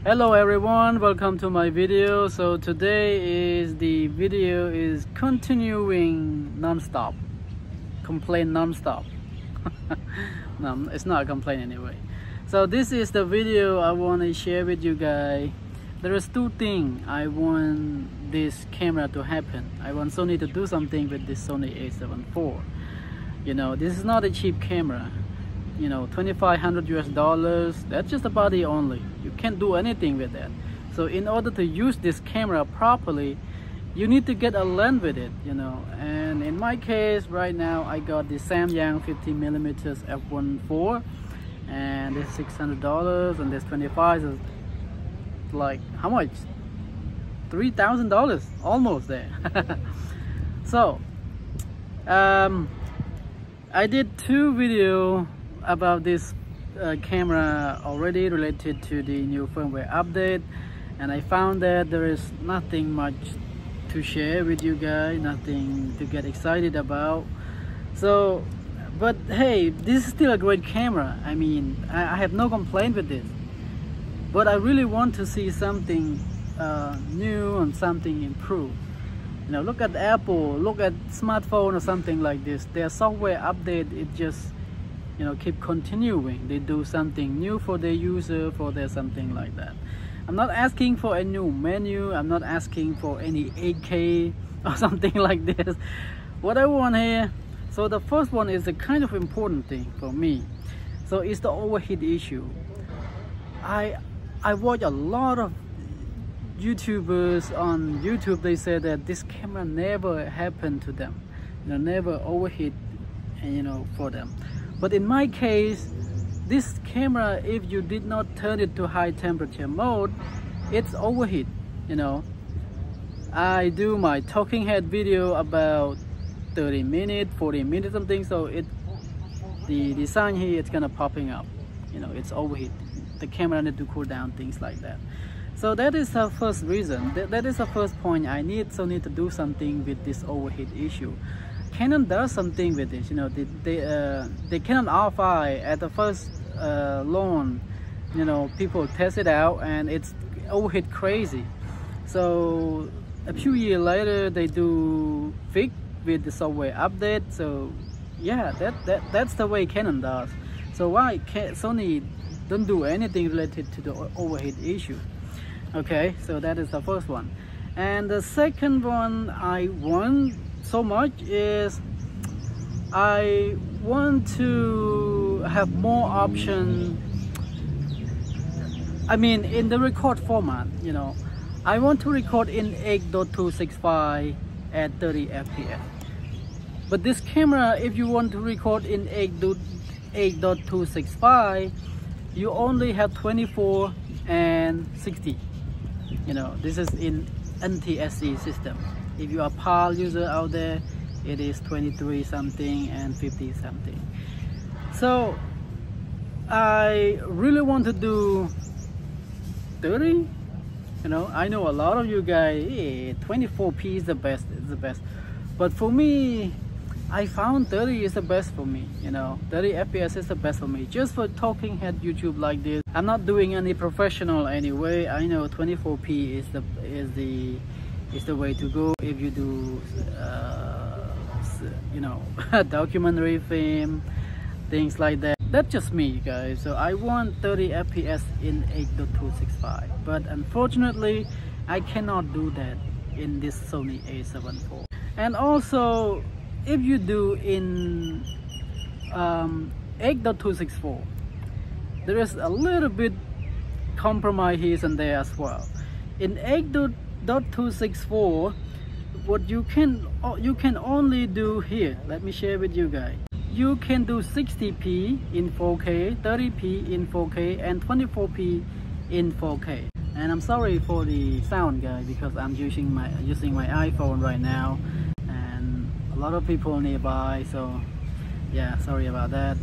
Hello everyone, welcome to my video. So today the video is continuing non-stop, complain non-stop. No, it's not a complaint anyway. So this is the video I want to share with you guys. There is two things I want this camera to happen. I want Sony to do something with this Sony A7 IV. You know, this is not a cheap camera. You know, $2,500 US, that's just the body only. You can't do anything with that. So in order to use this camera properly, you need to get a lens with it, you know. And in my case right now, I got the Samyang 50mm f1.4, and this $600, and this 25 is like how much? $3,000, almost there. So I did two videos about this camera already related to the new firmware update, and I found that there is nothing much to share with you guys, nothing to get excited about. So but hey, this is still a great camera. I mean, I have no complaint with this, but I really want to see something new and something improved. You know, look at Apple, look at smartphone or something like this. Their software update, it just, you know, keep continuing. They do something new for their user, for their something like that. I'm not asking for a new menu. I'm not asking for any 8K or something like this. What I want here, so the first one is a kind of important thing for me. So it's the overheat issue. I watch a lot of YouTubers on YouTube. They say that this camera never happened to them, you know, never overheat, you know, for them. But in my case, this camera, if you did not turn it to high temperature mode, it's overheat, you know. I do my talking head video about 30 minutes, 40 minutes something, so the sign here, it's gonna popping up, you know, it's overheat. The camera need to cool down, things like that. So that is the first reason. That is the first point. I need Sony to do something with this overheat issue. Canon does something with this, you know. The Canon R5 at the first launch, you know, people test it out and it's overheat crazy. So a few years later, they do fix with the software update. So yeah, that's the way Canon does. So why Sony don't do anything related to the overheat issue? Okay, so that is the first one. And the second one I want so much is I want to have more options. I mean, in the record format, you know, I want to record in 8.265 at 30 FPS. But this camera, if you want to record in 8.265, you only have 24 and 60. You know, this is in NTSC system. If you are PAL user out there, it is 23 something and 50 something. So I really want to do 30. You know, I know a lot of you guys, hey, 24p is the best, but for me, I found 30 is the best for me. You know, 30 FPS is the best for me, just for talking head YouTube like this. I'm not doing any professional anyway. I know 24p is the way to go if you do you know, documentary film, things like that. That's just me, guys. So I want 30 FPS in 8.265, but unfortunately I cannot do that in this Sony A7 IV. And also, if you do in 8.264, there is a little bit compromise here and there as well. In 8.264, what you can only do here, let me share with you guys. You can do 60p in 4K, 30p in 4K, and 24p in 4K. And I'm sorry for the sound, guys, because I'm using my iPhone right now, and a lot of people nearby. So yeah, sorry about that.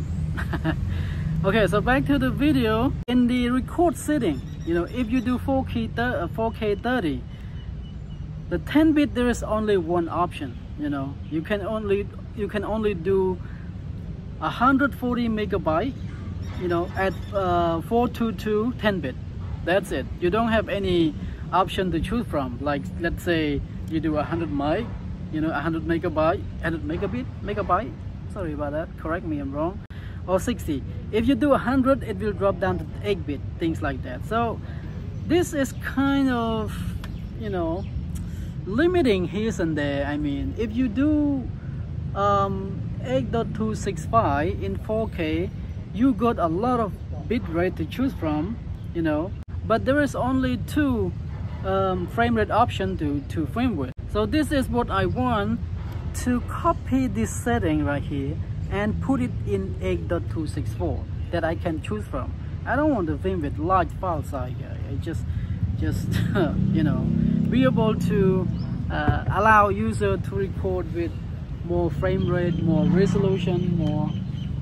Okay, so back to the video. In the record setting, you know, if you do 4K 30, the 10-bit, there is only one option. You know, you can only do 140 megabyte, you know, at 422 10-bit. That's it. You don't have any option to choose from. Like, let's say you do 100 meg, you know, 100 megabyte, 100 megabyte. Sorry about that. Correct me, I'm wrong. Or 60. If you do 100, it will drop down to 8-bit, things like that. So this is kind of, you know, limiting here and there. I mean, if you do 8.265 in 4K, you got a lot of bit rate to choose from, you know, but there is only 2 frame rate option to film with. So this is what I want, to copy this setting right here and put it in 8.264 that I can choose from. I don't want to film with large file size. I just you know, be able to allow user to record with more frame rate, more resolution, more,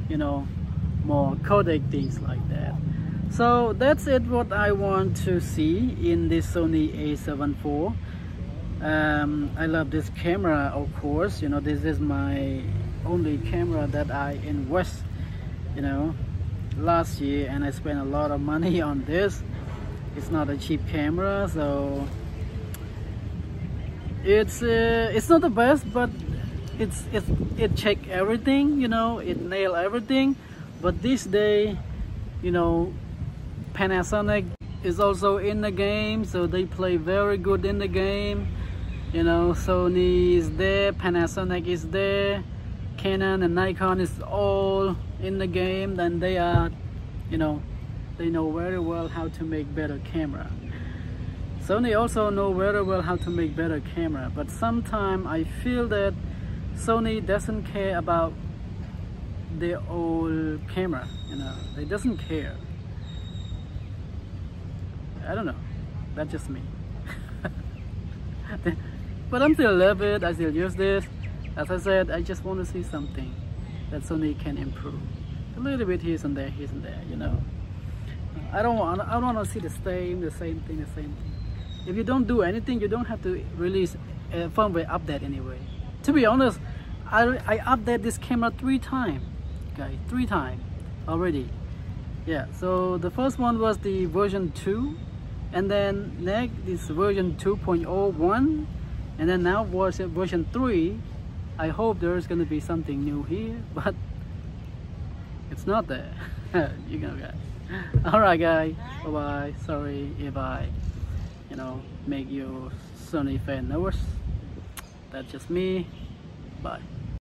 you know, more codec, things like that. So that's it, what I want to see in this Sony A7 IV. I love this camera, of course. You know, this is my only camera that I invest, you know, last year, and I spent a lot of money on this. It's not a cheap camera, so it's not the best, but it check everything, you know, it nail everything. But this day, you know, Panasonic is also in the game, so they play very good in the game. You know, Sony is there, Panasonic is there, Canon and Nikon is all in the game. Then they are, you know, they know very well how to make better camera. Sony also know very well how to make better camera, but sometimes I feel that Sony doesn't care about their old camera, you know, they doesn't care. I don't know, that's just me. But I'm still love it, I still use this. As I said, I just want to see something that Sony can improve. A little bit here and there, you know. I don't want to see the same thing. If you don't do anything, you don't have to release a firmware update anyway. To be honest, I update this camera 3 times, guys, 3 times already. Yeah, so the first one was the version 2, and then next is version 2.01, and then now version 3. I hope there's gonna be something new here, but it's not there. You know, guys. All right, guys. Bye bye. Sorry if I, you know, make you Sony fan nervous. That's just me. Bye.